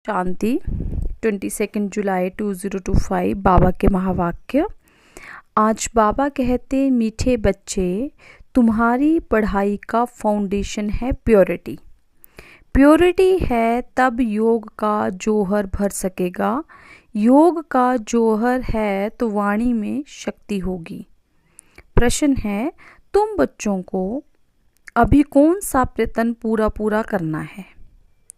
शांति 22 जुलाई 2025 बाबा के महावाक्य। आज बाबा कहते, मीठे बच्चे, तुम्हारी पढ़ाई का फाउंडेशन है प्योरिटी। प्योरिटी है तब योग का जौहर भर सकेगा। योग का जौहर है तो वाणी में शक्ति होगी। प्रश्न है, तुम बच्चों को अभी कौन सा प्रयत्न पूरा करना है?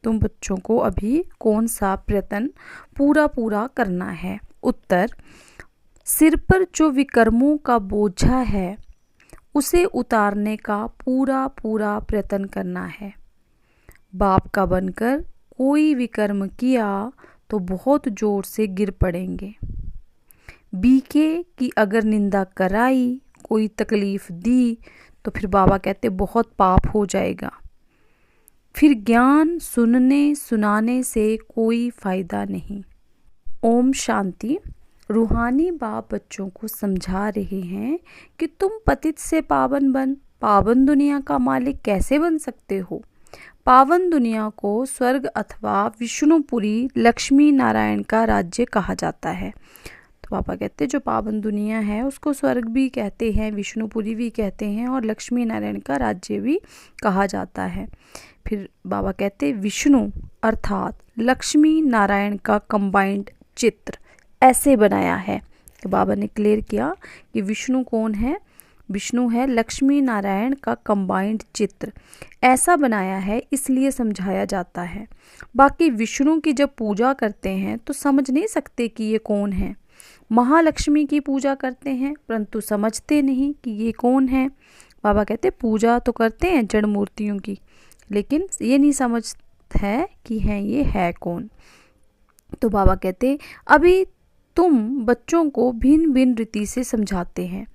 तुम बच्चों को अभी कौन सा प्रयत्न पूरा करना है? उत्तर, सिर पर जो विकर्मों का बोझा है उसे उतारने का पूरा प्रयत्न करना है। बाप का बनकर कोई विकर्म किया तो बहुत जोर से गिर पड़ेंगे। बीके की अगर निंदा कराई, कोई तकलीफ दी तो फिर बाबा कहते बहुत पाप हो जाएगा। फिर ज्ञान सुनने सुनाने से कोई फायदा नहीं। ओम शांति। रूहानी बाप बच्चों को समझा रहे हैं कि तुम पतित से पावन बन पावन दुनिया का मालिक कैसे बन सकते हो। पावन दुनिया को स्वर्ग अथवा विष्णुपुरी लक्ष्मी नारायण का राज्य कहा जाता है। तो पापा कहते जो पावन दुनिया है उसको स्वर्ग भी कहते हैं, विष्णुपुरी भी कहते हैं और लक्ष्मी नारायण का राज्य भी कहा जाता है। फिर बाबा कहते विष्णु अर्थात लक्ष्मी नारायण का कंबाइंड चित्र ऐसे बनाया है। तो बाबा ने क्लियर किया कि विष्णु कौन है। विष्णु है लक्ष्मी नारायण का कंबाइंड चित्र, ऐसा बनाया है इसलिए समझाया जाता है। बाकी विष्णु की जब पूजा करते हैं तो समझ नहीं सकते कि ये कौन है। महालक्ष्मी की पूजा करते हैं परंतु समझते नहीं कि ये कौन है। बाबा कहते पूजा तो करते हैं जड़ मूर्तियों की, लेकिन ये नहीं समझते है कि हैं ये है कौन। तो बाबा कहते अभी तुम बच्चों को भिन्न भिन्न रीति से समझाते हैं।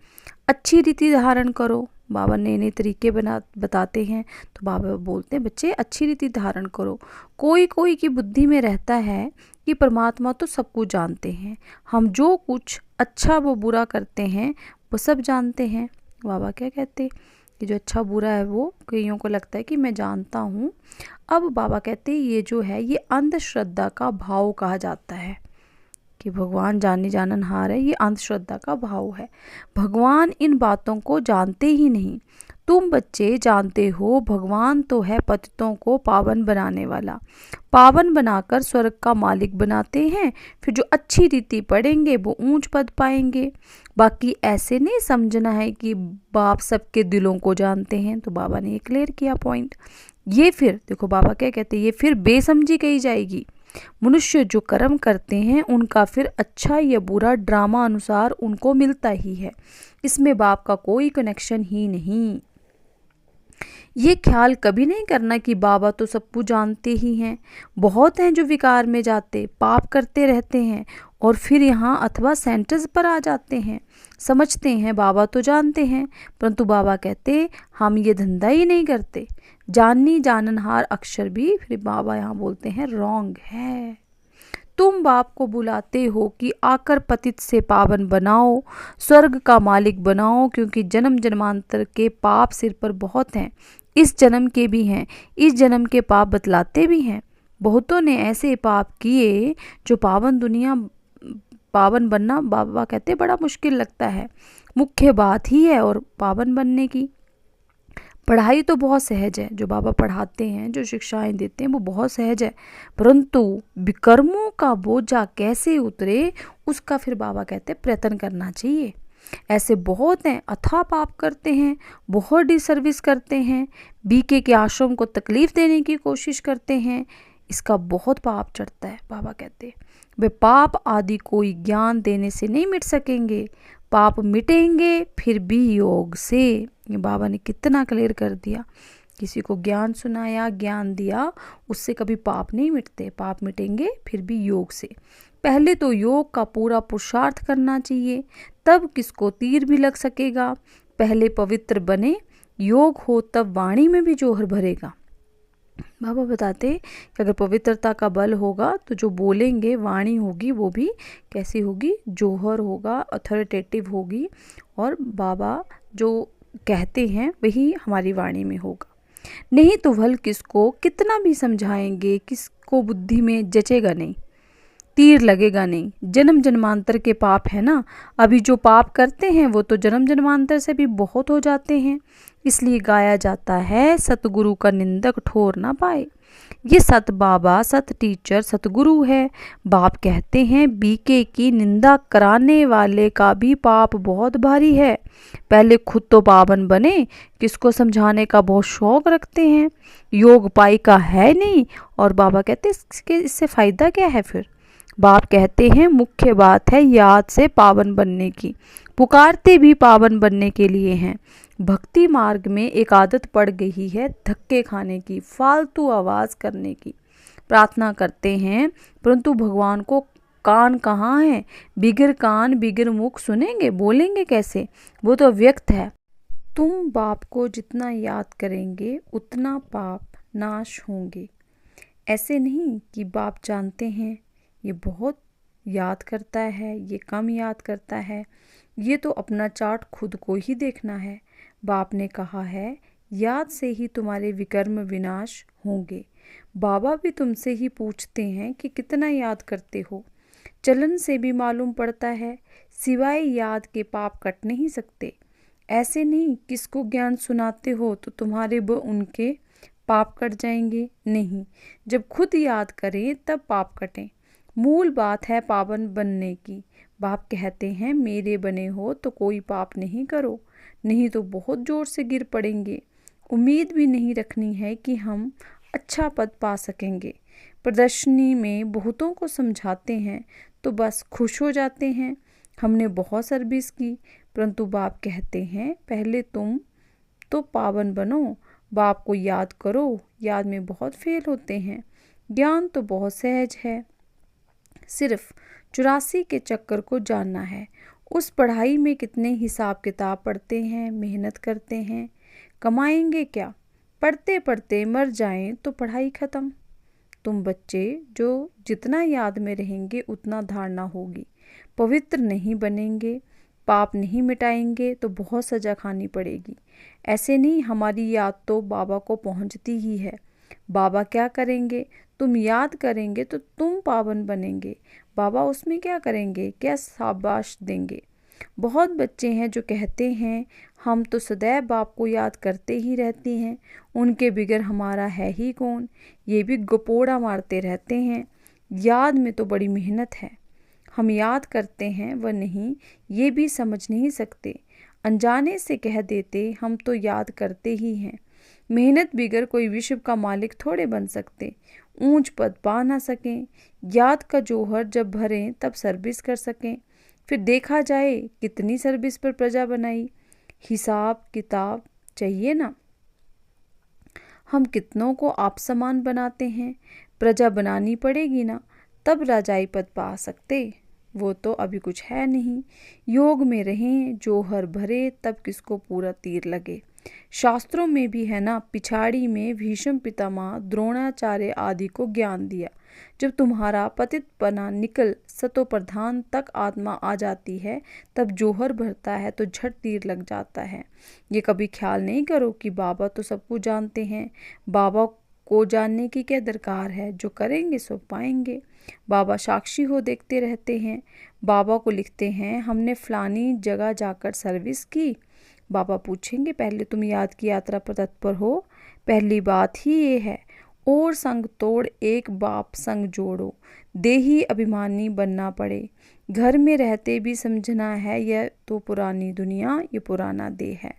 अच्छी रीति धारण करो। बाबा नए नए तरीके बताते हैं। तो बाबा बोलते हैं बच्चे अच्छी रीति धारण करो। कोई की बुद्धि में रहता है कि परमात्मा तो सब कुछ जानते हैं, हम जो कुछ अच्छा वो बुरा करते हैं वो सब जानते हैं। बाबा क्या कहते कि जो अच्छा बुरा है वो कईयों को लगता है कि मैं जानता हूँ। अब बाबा कहते ये जो है ये अंधश्रद्धा का भाव कहा जाता है कि भगवान जानी जाननहार है। ये अंधश्रद्धा का भाव है। भगवान इन बातों को जानते ही नहीं। तुम बच्चे जानते हो भगवान तो है पतितों को पावन बनाने वाला। पावन बनाकर स्वर्ग का मालिक बनाते हैं। फिर जो अच्छी रीति पढ़ेंगे वो ऊंच पद पाएंगे। बाकी ऐसे नहीं समझना है कि बाप सबके दिलों को जानते हैं। तो बाबा ने ये क्लियर किया पॉइंट। ये फिर देखो बाबा क्या कहते हैं, ये फिर बेसमझी कही जाएगी। मनुष्य जो कर्म करते हैं उनका फिर अच्छा या बुरा ड्रामा अनुसार उनको मिलता ही है। इसमें बाप का कोई कनेक्शन ही नहीं। ये ख्याल कभी नहीं करना कि बाबा तो सब कुछ जानते ही हैं। बहुत हैं जो विकार में जाते पाप करते रहते हैं और फिर यहाँ अथवा सेंटर्स पर आ जाते हैं। समझते हैं बाबा तो जानते हैं, परंतु बाबा कहते हम ये धंधा ही नहीं करते। जाननी जाननहार अक्षर भी फिर बाबा यहाँ बोलते हैं रॉन्ग है। तुम बाप को बुलाते हो कि आकर पतित से पावन बनाओ, स्वर्ग का मालिक बनाओ, क्योंकि जन्म जन्मांतर के पाप सिर पर बहुत हैं। इस जन्म के भी हैं, इस जन्म के पाप बतलाते भी हैं। बहुतों ने ऐसे पाप किए जो पावन दुनिया पावन बनना बाबा कहते बड़ा मुश्किल लगता है। मुख्य बात ही है और पावन बनने की पढ़ाई तो बहुत सहज है। जो बाबा पढ़ाते हैं जो शिक्षाएं देते हैं वो बहुत सहज है, परंतु विकर्मों का बोझा कैसे उतरे उसका फिर बाबा कहते प्रयत्न करना चाहिए। ऐसे बहुत हैं अथाह पाप करते हैं, बहुत डिसर्विस करते हैं, बीके के आश्रम को तकलीफ देने की कोशिश करते हैं। इसका बहुत पाप चढ़ता है। बाबा कहते वे पाप आदि कोई ज्ञान देने से नहीं मिट सकेंगे। पाप मिटेंगे फिर भी योग से। ये बाबा ने कितना क्लियर कर दिया। किसी को ज्ञान सुनाया, ज्ञान दिया, उससे कभी पाप नहीं मिटते। पाप मिटेंगे फिर भी योग से। पहले तो योग का पूरा पुरुषार्थ करना चाहिए, तब किसको तीर भी लग सकेगा। पहले पवित्र बने, योग हो तब वाणी में भी जौहर भरेगा। बाबा बताते कि अगर पवित्रता का बल होगा तो जो बोलेंगे वाणी होगी वो भी कैसी होगी, जौहर होगा, अथॉरिटेटिव होगी, और बाबा जो कहते हैं वही हमारी वाणी में होगा। नहीं तो भल किसको कितना भी समझाएंगे, किसको को बुद्धि में जचेगा नहीं, तीर लगेगा नहीं। जन्म जन्मांतर के पाप है ना, अभी जो पाप करते हैं वो तो जन्म जन्मांतर से भी बहुत हो जाते हैं। इसलिए गाया जाता है सतगुरु का निंदक ठोर ना पाए। ये सत बाबा, सत टीचर, सतगुरु है। बाप कहते हैं बीके की निंदा कराने वाले का भी पाप बहुत भारी है। पहले खुद तो पावन बने, किसको समझाने का बहुत शौक रखते हैं। योग पाई का है नहीं, और बाबा कहते हैं इससे फायदा क्या है फिर। बाप कहते हैं मुख्य बात है याद से पावन बनने की। पुकारते भी पावन बनने के लिए हैं। भक्ति मार्ग में एक आदत पड़ गई है धक्के खाने की, फालतू आवाज़ करने की। प्रार्थना करते हैं परंतु भगवान को कान कहाँ है। बिगर कान बिगर मुख सुनेंगे, बोलेंगे कैसे, वो तो व्यक्त है। तुम बाप को जितना याद करेंगे उतना पाप नाश होंगे। ऐसे नहीं कि बाप जानते हैं ये बहुत याद करता है, ये कम याद करता है, ये तो अपना चार्ट खुद को ही देखना है। बाप ने कहा है याद से ही तुम्हारे विकर्म विनाश होंगे। बाबा भी तुमसे ही पूछते हैं कि कितना याद करते हो। चलन से भी मालूम पड़ता है, सिवाय याद के पाप कट नहीं सकते। ऐसे नहीं किसको ज्ञान सुनाते हो तो तुम्हारे व उनके पाप कट जाएंगे, नहीं, जब खुद याद करें तब पाप कटें। मूल बात है पावन बनने की। बाप कहते हैं मेरे बने हो तो कोई पाप नहीं करो, नहीं तो बहुत जोर से गिर पड़ेंगे। उम्मीद भी नहीं रखनी है कि हम अच्छा पद पा सकेंगे। प्रदर्शनी में बहुतों को समझाते हैं तो बस खुश हो जाते हैं, हमने बहुत सर्विस की। परंतु बाप कहते हैं पहले तुम तो पावन बनो, बाप को याद करो। याद में बहुत फेल होते हैं। ज्ञान तो बहुत सहज है, सिर्फ 84 के चक्कर को जानना है। उस पढ़ाई में कितने हिसाब किताब पढ़ते हैं, मेहनत करते हैं, कमाएंगे क्या। पढ़ते पढ़ते मर जाएं तो पढ़ाई खत्म। तुम बच्चे जो जितना याद में रहेंगे उतना धारणा होगी। पवित्र नहीं बनेंगे, पाप नहीं मिटाएंगे तो बहुत सजा खानी पड़ेगी। ऐसे नहीं, हमारी याद तो बाबा को पहुंचती ही है। बाबा क्या करेंगे, तुम याद करेंगे तो तुम पावन बनेंगे। बाबा उसमें क्या करेंगे, क्या शाबाश देंगे। बहुत बच्चे हैं जो कहते हैं हम तो सदैव बाप को याद करते ही रहते हैं, उनके बिगर हमारा है ही कौन। ये भी गपोड़ा मारते रहते हैं। याद में तो बड़ी मेहनत है। हम याद करते हैं वह नहीं, ये भी समझ नहीं सकते। अनजाने से कह देते हम तो याद करते ही हैं। मेहनत बिगर कोई विश्व का मालिक थोड़े बन सकते, ऊंच पद पा ना सकें। याद का जौहर जब भरें तब सर्विस कर सकें। फिर देखा जाए कितनी सर्विस पर प्रजा बनाई। हिसाब किताब चाहिए ना, हम कितनों को आप समान बनाते हैं। प्रजा बनानी पड़ेगी ना, तब राजाई पद पा सकते, वो तो अभी कुछ है नहीं। योग में रहें, जौहर भरे, तब किसको पूरा तीर लगे। शास्त्रों में भी है ना, पिछाड़ी में भीष्म पितामह द्रोणाचार्य आदि को ज्ञान दिया। जब तुम्हारा पतित पना निकल सतो प्रधान तक आत्मा आ जाती है तब जौहर भरता है तो झट तीर लग जाता है। ये कभी ख्याल नहीं करो कि बाबा तो सब कुछ जानते हैं। बाबा को जानने की क्या दरकार है, जो करेंगे सो पाएंगे। बाबा साक्षी हो देखते रहते हैं। बाबा को लिखते हैं हमने फलानी जगह जाकर सर्विस की। बाबा पूछेंगे पहले तुम याद की यात्रा पर तत्पर हो। पहली बात ही ये है, और संग तोड़ एक बाप संग जोड़ो। देही अभिमानी बनना पड़े। घर में रहते भी समझना है यह तो पुरानी दुनिया, ये पुराना देह है,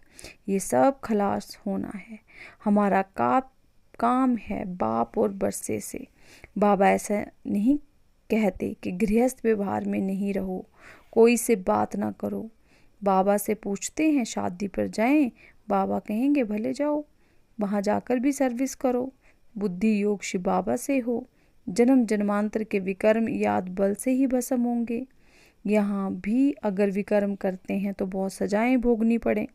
ये सब खलास होना है। हमारा काम है बाप और बरसे से। बाबा ऐसा नहीं कहते कि गृहस्थ व्यवहार में नहीं रहो, कोई से बात ना करो। बाबा से पूछते हैं शादी पर जाएं, बाबा कहेंगे भले जाओ, वहाँ जाकर भी सर्विस करो। बुद्धि योग शिव बाबा से हो। जन्म जन्मांतर के विकर्म याद बल से ही भस्म होंगे। यहाँ भी अगर विकर्म करते हैं तो बहुत सजाएं भोगनी पड़े।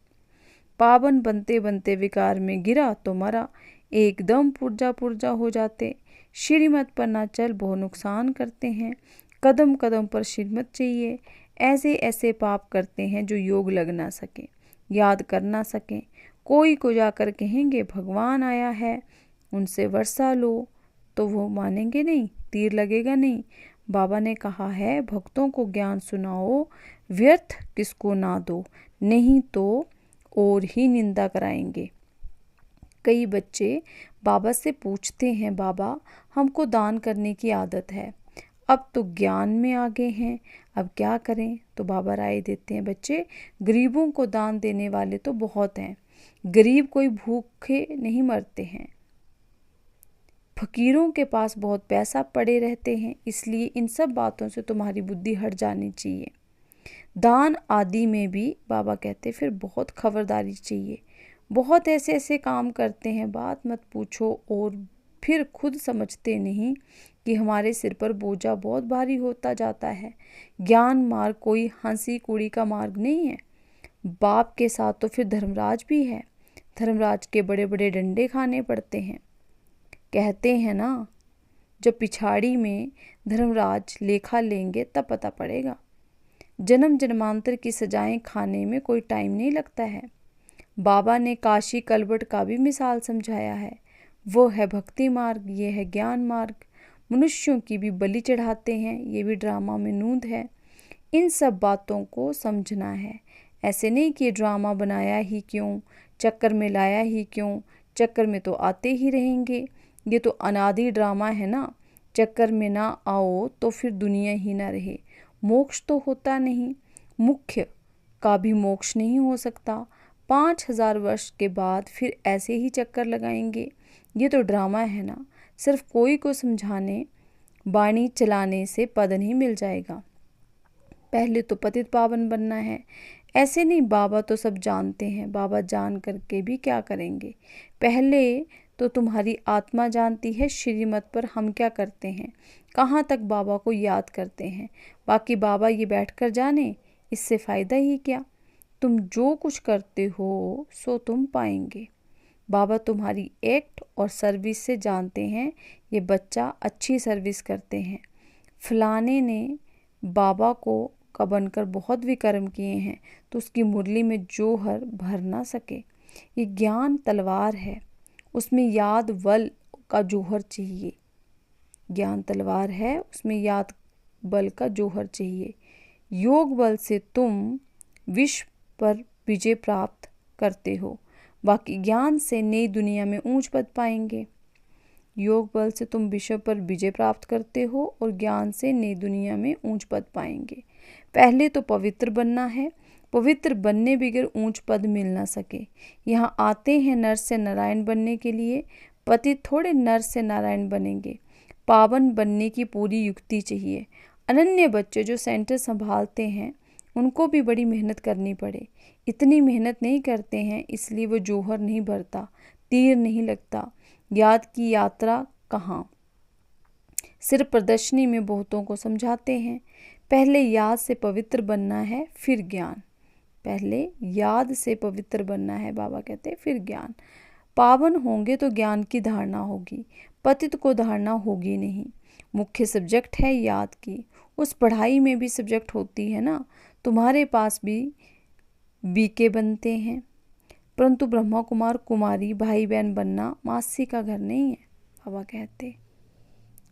पावन बनते बनते विकार में गिरा तो मरा, एकदम पुर्जा पुर्जा हो जाते। श्रीमत पर ना चल बहुत नुकसान करते हैं। कदम कदम पर श्रीमत चाहिए। ऐसे ऐसे पाप करते हैं जो योग लग ना सके, याद कर ना सकें। कोई को जाकर कहेंगे भगवान आया है, उनसे वर्षा लो तो वो मानेंगे नहीं, तीर लगेगा नहीं। बाबा ने कहा है भक्तों को ज्ञान सुनाओ, व्यर्थ किसको ना दो, नहीं तो और ही निंदा कराएंगे। कई बच्चे बाबा से पूछते हैं, बाबा हमको दान करने की आदत है, अब तो ज्ञान में आगे हैं, अब क्या करें? तो बाबा राय देते हैं, बच्चे गरीबों को दान देने वाले तो बहुत हैं, गरीब कोई भूखे नहीं मरते हैं। फकीरों के पास बहुत पैसा पड़े रहते हैं, इसलिए इन सब बातों से तुम्हारी बुद्धि हट जानी चाहिए। दान आदि में भी बाबा कहते फिर बहुत खबरदारी चाहिए। बहुत ऐसे ऐसे काम करते हैं, बात मत पूछो, और फिर खुद समझते नहीं कि हमारे सिर पर बोझा बहुत भारी होता जाता है। ज्ञान मार्ग कोई हंसी कुड़ी का मार्ग नहीं है। बाप के साथ तो फिर धर्मराज भी है, धर्मराज के बड़े बड़े डंडे खाने पड़ते हैं। कहते हैं ना, जब पिछाड़ी में धर्मराज लेखा लेंगे तब पता पड़ेगा। जन्म जन्मांतर की सजाएं खाने में कोई टाइम नहीं लगता है। बाबा ने काशी कलबट का भी मिसाल समझाया है। वो है भक्ति मार्ग, ये है ज्ञान मार्ग। मनुष्यों की भी बलि चढ़ाते हैं, ये भी ड्रामा में नूंद है। इन सब बातों को समझना है। ऐसे नहीं कि ड्रामा बनाया ही क्यों, चक्कर में लाया ही क्यों, चक्कर में तो आते ही रहेंगे। ये तो अनादि ड्रामा है ना। चक्कर में ना आओ तो फिर दुनिया ही ना रहे। मोक्ष तो होता नहीं, मुख्य का भी मोक्ष नहीं हो सकता। 5000 वर्ष के बाद फिर ऐसे ही चक्कर लगाएंगे। ये तो ड्रामा है ना। सिर्फ कोई को समझाने, बाणी चलाने से पद नहीं मिल जाएगा। पहले तो पतित पावन बनना है। ऐसे नहीं, बाबा तो सब जानते हैं, बाबा जान करके भी क्या करेंगे। पहले तो तुम्हारी आत्मा जानती है श्रीमत पर हम क्या करते हैं, कहाँ तक बाबा को याद करते हैं। बाकी बाबा ये बैठ कर जाने, इससे फ़ायदा ही क्या। तुम जो कुछ करते हो सो तुम पाएंगे। बाबा तुम्हारी एक्ट और सर्विस से जानते हैं ये बच्चा अच्छी सर्विस करते हैं। फलाने ने बाबा को का बनकर बहुत विकर्म किए हैं तो उसकी मुरली में जोहर भर ना सके। ये ज्ञान तलवार है, उसमें याद बल का जोहर चाहिए। ज्ञान तलवार है, उसमें याद बल का जोहर चाहिए। योग बल से तुम विश्व पर विजय प्राप्त करते हो, बाकी ज्ञान से नई दुनिया में ऊंच पद पाएंगे। योग बल से तुम विश्व पर विजय प्राप्त करते हो और ज्ञान से नई दुनिया में ऊंच पद पाएंगे। पहले तो पवित्र बनना है, पवित्र बनने बगैर ऊंच पद मिल ना सके। यहाँ आते हैं नर से नारायण बनने के लिए, पतित थोड़े नर से नारायण बनेंगे। पावन बनने की पूरी युक्ति चाहिए। अनन्य बच्चे जो सेंटर संभालते हैं उनको भी बड़ी मेहनत करनी पड़े। इतनी मेहनत नहीं करते हैं, इसलिए वो जोहर नहीं भरता, तीर नहीं लगता। याद की यात्रा कहाँ, सिर्फ प्रदर्शनी में बहुतों को समझाते हैं। पहले याद से पवित्र बनना है, फिर ज्ञान। पहले याद से पवित्र बनना है, बाबा कहते हैं, फिर ज्ञान। पावन होंगे तो ज्ञान की धारणा होगी, पतित को धारणा होगी नहीं। मुख्य सब्जेक्ट है याद की, उस पढ़ाई में भी सब्जेक्ट होती है ना। तुम्हारे पास भी बीके बनते हैं, परंतु ब्रह्मा कुमार कुमारी भाई बहन बनना मासी का घर नहीं है। बाबा कहते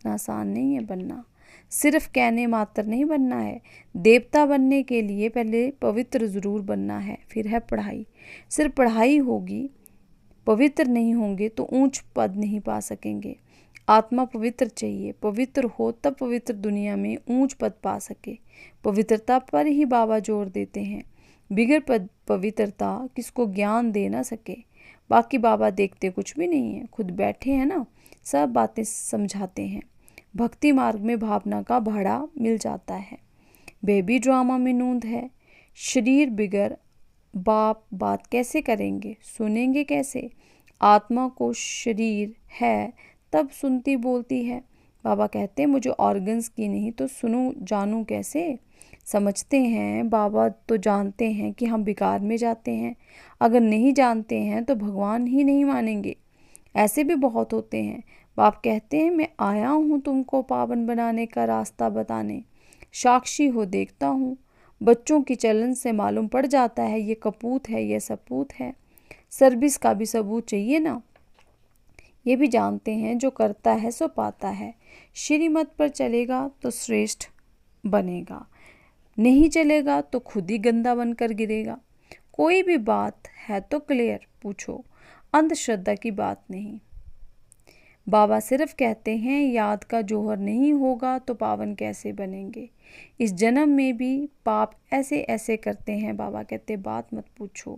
आसान नहीं है बनना, सिर्फ कहने मात्र नहीं बनना है। देवता बनने के लिए पहले पवित्र जरूर बनना है, फिर है पढ़ाई। सिर्फ पढ़ाई होगी, पवित्र नहीं होंगे तो ऊंच पद नहीं पा सकेंगे। आत्मा पवित्र चाहिए, पवित्र हो तब पवित्र दुनिया में ऊंच पद पा सके। पवित्रता पर ही बाबा जोर देते हैं, बिगड़ पवित्रता किसको ज्ञान दे ना सके। बाकी बाबा देखते कुछ भी नहीं है, खुद बैठे हैं ना, सब बातें समझाते हैं। भक्ति मार्ग में भावना का भाड़ा मिल जाता है। बेबी ड्रामा में नूंद है। शरीर बिगड़ बाप बात कैसे करेंगे, सुनेंगे कैसे। आत्मा को शरीर है तब सुनती बोलती है। बाबा कहते हैं मुझे ऑर्गन्स की नहीं तो सुनूं जानूं कैसे। समझते हैं बाबा तो जानते हैं कि हम बेकार में जाते हैं। अगर नहीं जानते हैं तो भगवान ही नहीं मानेंगे। ऐसे भी बहुत होते हैं। बाप कहते हैं मैं आया हूँ तुमको पावन बनाने का रास्ता बताने, साक्षी हो देखता हूँ। बच्चों की चलन से मालूम पड़ जाता है ये कपूत है, ये सपूत है। सर्विस का भी सबूत चाहिए ना। ये भी जानते हैं जो करता है सो पाता है। श्रीमत पर चलेगा तो श्रेष्ठ बनेगा, नहीं चलेगा तो खुद ही गंदा बनकर गिरेगा। कोई भी बात है तो क्लियर पूछो, अंधश्रद्धा की बात नहीं। बाबा सिर्फ कहते हैं याद का जौहर नहीं होगा तो पावन कैसे बनेंगे। इस जन्म में भी पाप ऐसे ऐसे करते हैं। बाबा कहते बात मत पूछो,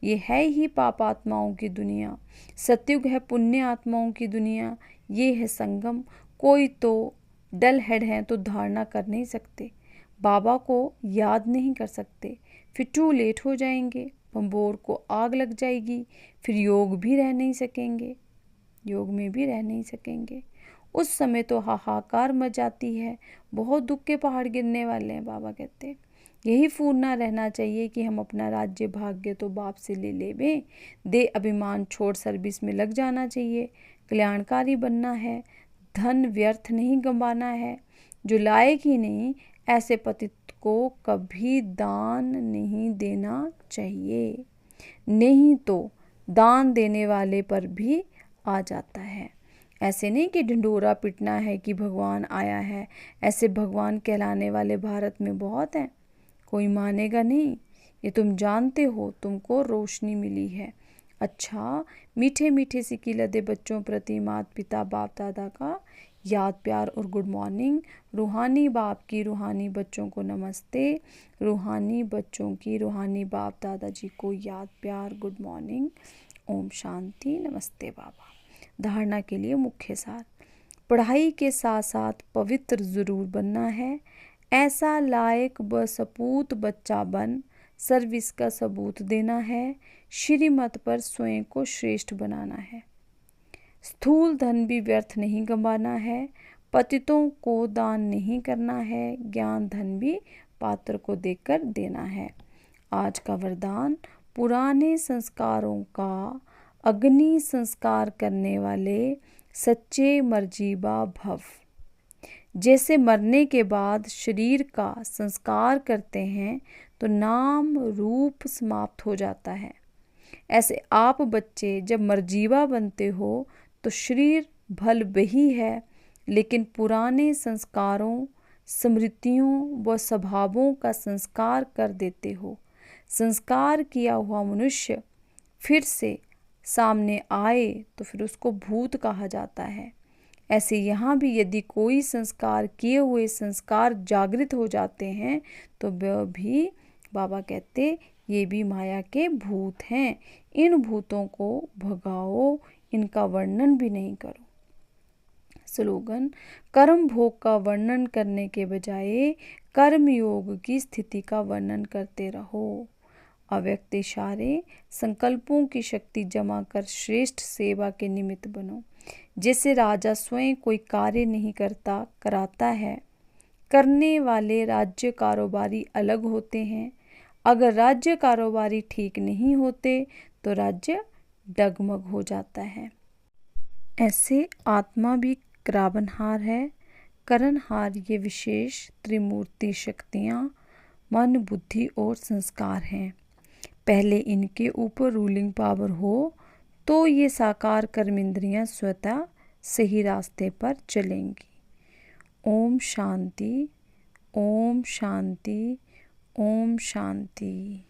ये है ही पाप आत्माओं की दुनिया। सतयुग है पुण्य आत्माओं की दुनिया। ये है संगम। कोई तो डल हेड है तो धारणा कर नहीं सकते, बाबा को याद नहीं कर सकते, फिर टू लेट हो जाएंगे, बम्बोर को आग लग जाएगी, फिर योग भी रह नहीं सकेंगे, योग में भी रह नहीं सकेंगे। उस समय तो हाहाकार मच जाती है, बहुत दुख के पहाड़ गिरने वाले हैं। बाबा कहते हैं यही फूरना रहना चाहिए कि हम अपना राज्य भाग्य तो बाप से ले लेवें, दे अभिमान छोड़ सर्विस में लग जाना चाहिए। कल्याणकारी बनना है, धन व्यर्थ नहीं गंवाना है। जो लायक ही नहीं ऐसे पतित को कभी दान नहीं देना चाहिए, नहीं तो दान देने वाले पर भी आ जाता है। ऐसे नहीं कि ढिंढोरा पिटना है कि भगवान आया है। ऐसे भगवान कहलाने वाले भारत में बहुत हैं, कोई मानेगा नहीं। ये तुम जानते हो, तुमको रोशनी मिली है। अच्छा, मीठे मीठे सिक्की लदे बच्चों प्रति माता पिता बाप दादा का याद प्यार और गुड मॉर्निंग। रूहानी बाप की रूहानी बच्चों को नमस्ते। रूहानी बच्चों की रूहानी बाप दादा जी को याद प्यार गुड मॉर्निंग। ओम शांति। नमस्ते बाबा। धारणा के लिए मुख्य सार, पढ़ाई के साथ साथ पवित्र ज़रूर बनना है। ऐसा लायक बसपूत बच्चा बन सर्विस का सबूत देना है। श्रीमत पर स्वयं को श्रेष्ठ बनाना है। स्थूल धन भी व्यर्थ नहीं गंवाना है। पतितों को दान नहीं करना है। ज्ञान धन भी पात्र को देकर देना है। आज का वरदान, पुराने संस्कारों का अग्नि संस्कार करने वाले सच्चे मर्जीबा भव। जैसे मरने के बाद शरीर का संस्कार करते हैं तो नाम रूप समाप्त हो जाता है, ऐसे आप बच्चे जब मर्जीबा बनते हो तो शरीर भल बही है, लेकिन पुराने संस्कारों स्मृतियों व स्वभावों का संस्कार कर देते हो। संस्कार किया हुआ मनुष्य फिर से सामने आए तो फिर उसको भूत कहा जाता है। ऐसे यहाँ भी यदि कोई संस्कार किए हुए संस्कार जागृत हो जाते हैं तो वह भी, बाबा कहते, ये भी माया के भूत हैं। इन भूतों को भगाओ, इनका वर्णन भी नहीं करो। स्लोगन, कर्म भोग का वर्णन करने के बजाय कर्म योग की स्थिति का वर्णन करते रहो। अव्यक्त इशारे, संकल्पों की शक्ति जमा कर श्रेष्ठ सेवा के निमित्त बनो। जैसे राजा स्वयं कोई कार्य नहीं करता, कराता है। करने वाले राज्य कारोबारी अलग होते हैं। अगर राज्य कारोबारी ठीक नहीं होते तो राज्य डगमग हो जाता है। ऐसे आत्मा भी क्राबनहार है, करणहार। ये विशेष त्रिमूर्ति शक्तियाँ मन, बुद्धि और संस्कार हैं। पहले इनके ऊपर रूलिंग पावर हो तो ये साकार कर्मेंद्रियाँ स्वतः सही रास्ते पर चलेंगी। ओम शांति, ओम शांति, ओम शांति।